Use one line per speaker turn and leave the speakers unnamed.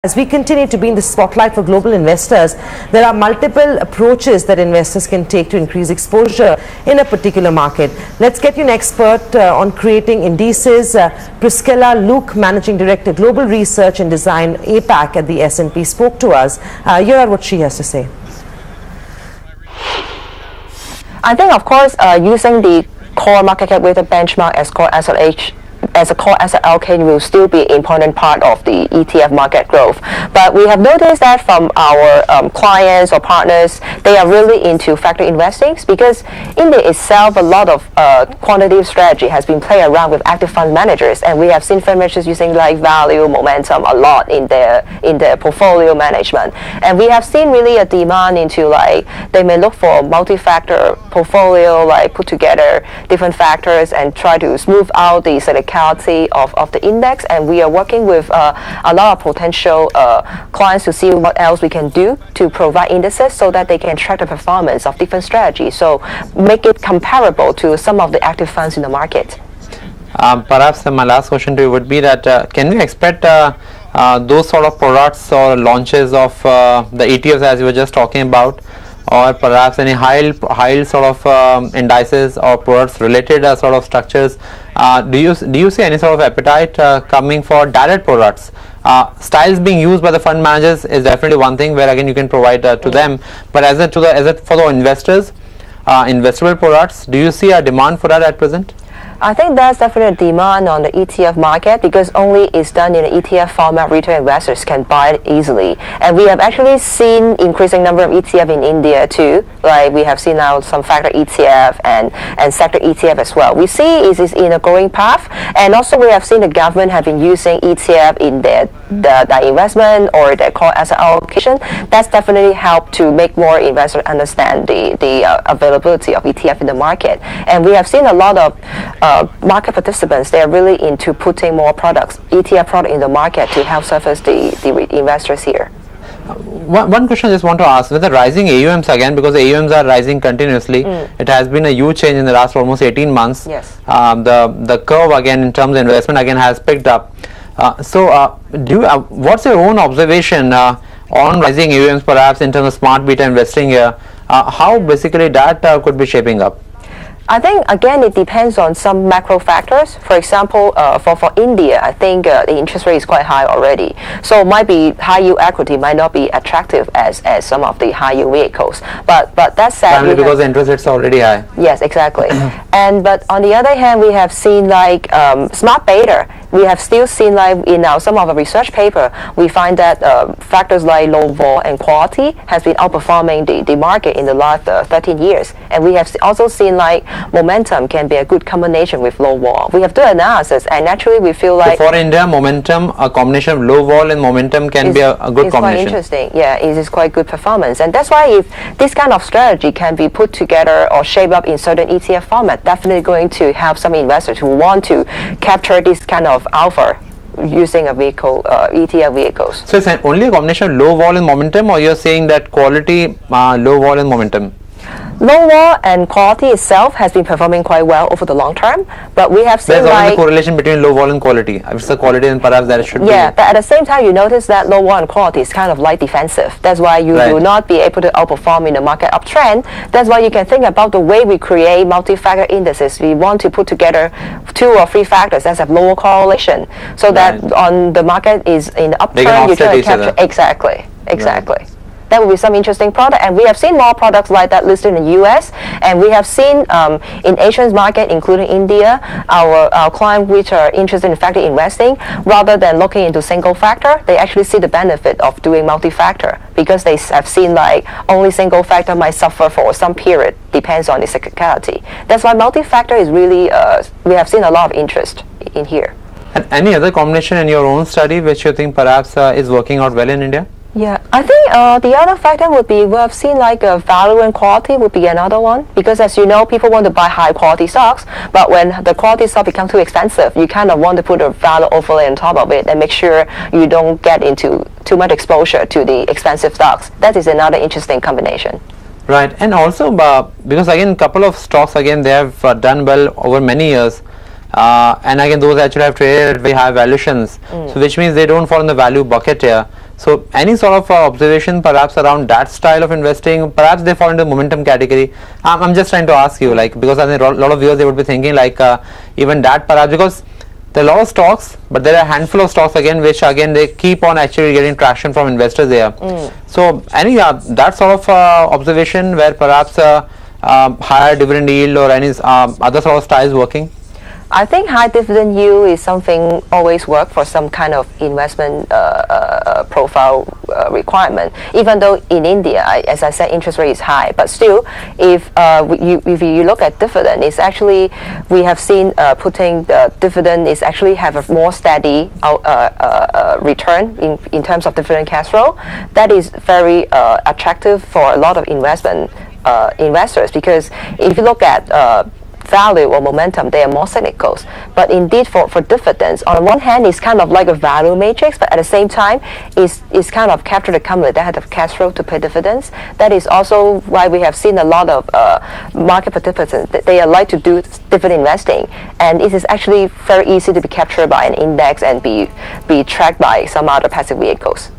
As we continue to be in the spotlight for global investors, there are multiple approaches that investors can take to increase exposure in a particular market. Let's get you an expert on creating indices. Priscilla, Luke, Managing Director, Global Research and Design, APAC at the S&P, spoke to us. Here are what she has to say.
I think, of course, using the core market cap weighted benchmark as a core asset allocation will still be an important part of the ETF market growth. But we have noticed that from our clients or partners, they are really into factor investing because in itself, a lot of quantitative strategy has been played around with active fund managers, and we have seen fund managers using like value, momentum a lot in their portfolio management. And we have seen really a demand into like they may look for a multi-factor portfolio, like put together different factors and try to smooth out the of the index, and we are working with a lot of potential clients to see what else we can do to provide indices so that they can track the performance of different strategies, so make it comparable to some of the active funds in the market.
Perhaps my last question to you would be that can we expect those sort of products or launches of the ETFs as you were just talking about, or perhaps any high sort of indices or products related sort of structures? Do you see any sort of appetite coming for direct products? Styles being used by the fund managers is definitely one thing where again you can provide to them, but as it for the investors, investable products, do you see a demand for that at present?
I think there's definitely a demand on the ETF market because only it's done in an ETF format, retail investors can buy it easily. And we have actually seen increasing number of ETF in India too. Like we have seen now some factor ETF and sector ETF as well. We see it is in a growing path, and also we have seen the government have been using ETF in their investment or their core asset allocation. That's definitely helped to make more investors understand the availability of ETF in the market. And we have seen a lot of market participants, they are really into putting more products, ETF product in the market to help service the investors here.
One question I just want to ask, with the rising AUMs again, because AUMs are rising continuously, it has been a huge change in the last almost 18 months.
Yes.
The curve again in terms of investment again has picked up. What's your own observation on rising AUMs perhaps in terms of smart beta investing here? How basically that could be shaping up?
I think again it depends on some macro factors. For example, for India, I think the interest rate is quite high already. So might be high yield equity might not be attractive as some of the high yield vehicles. But that said,
primarily because the interest rates are already high.
Yes, exactly. But on the other hand, we have seen like smart beta. We have still seen like in some of the research paper, we find that factors like low vol and quality has been outperforming the market in the last 13 years. And we have also seen like momentum can be a good combination with low vol. We have done analysis, and naturally we feel like
for India, momentum, a combination of low vol and momentum can be a good combination.
It's quite interesting. Yeah, it is quite good performance, and that's why if this kind of strategy can be put together or shaped up in certain ETF format, definitely going to help some investors who want to capture this kind of alpha using a vehicle, ETF vehicles.
So it's only a combination of low vol and momentum, or you're saying that quality, low vol and momentum?
Low vol and quality itself has been performing quite well over the long term, but we have seen
there's always a correlation between low vol and quality. If it's the quality, then perhaps that should be.
Yeah, but at the same time, you notice that low vol and quality is kind of like defensive. That's why you will not be able to outperform in the market uptrend. That's why you can think about the way we create multi-factor indices. We want to put together 2 or 3 factors that have lower correlation, so that on the market is in the uptrend, you try to capture exactly. Right. That will be some interesting product, and we have seen more products like that listed in the US, and we have seen in Asian market, including India, our clients which are interested in factor investing, rather than looking into single factor, they actually see the benefit of doing multi-factor because they have seen like only single factor might suffer for some period, depends on the cyclicality. That's why multi-factor is really, we have seen a lot of interest in here.
And any other combination in your own study which you think perhaps is working out well in India?
Yeah, I think the other factor would be we have seen like value and quality would be another one, because as you know, people want to buy high quality stocks, but when the quality stock becomes too expensive, you kind of want to put a value overlay on top of it and make sure you don't get into too much exposure to the expensive stocks. That is another interesting combination.
Right, and also because again, couple of stocks again they have done well over many years. And again, those actually have traded at very high valuations, so which means they don't fall in the value bucket here. So any sort of observation perhaps around that style of investing, perhaps they fall into the momentum category. I'm just trying to ask you, like, because I think a lot of viewers, they would be thinking like even that perhaps, because there are a lot of stocks, but there are a handful of stocks again which again they keep on actually getting traction from investors there. So any that sort of observation where perhaps higher dividend yield or any other sort of styles working?
I think high dividend yield is something always work for some kind of investment profile requirement. Even though in India, as I said, interest rate is high, but still, if you look at dividend, it's actually we have seen putting the dividend is actually have a more steady return in terms of dividend cash flow. That is very attractive for a lot of investors, because if you look at value or momentum, they are more cyclical. But indeed, for dividends, on one hand, it's kind of like a value matrix, but at the same time, it's kind of capture the company that have cash flow to pay dividends. That is also why we have seen a lot of market participants, they like to do dividend investing, and it is actually very easy to be captured by an index and be tracked by some other passive vehicles.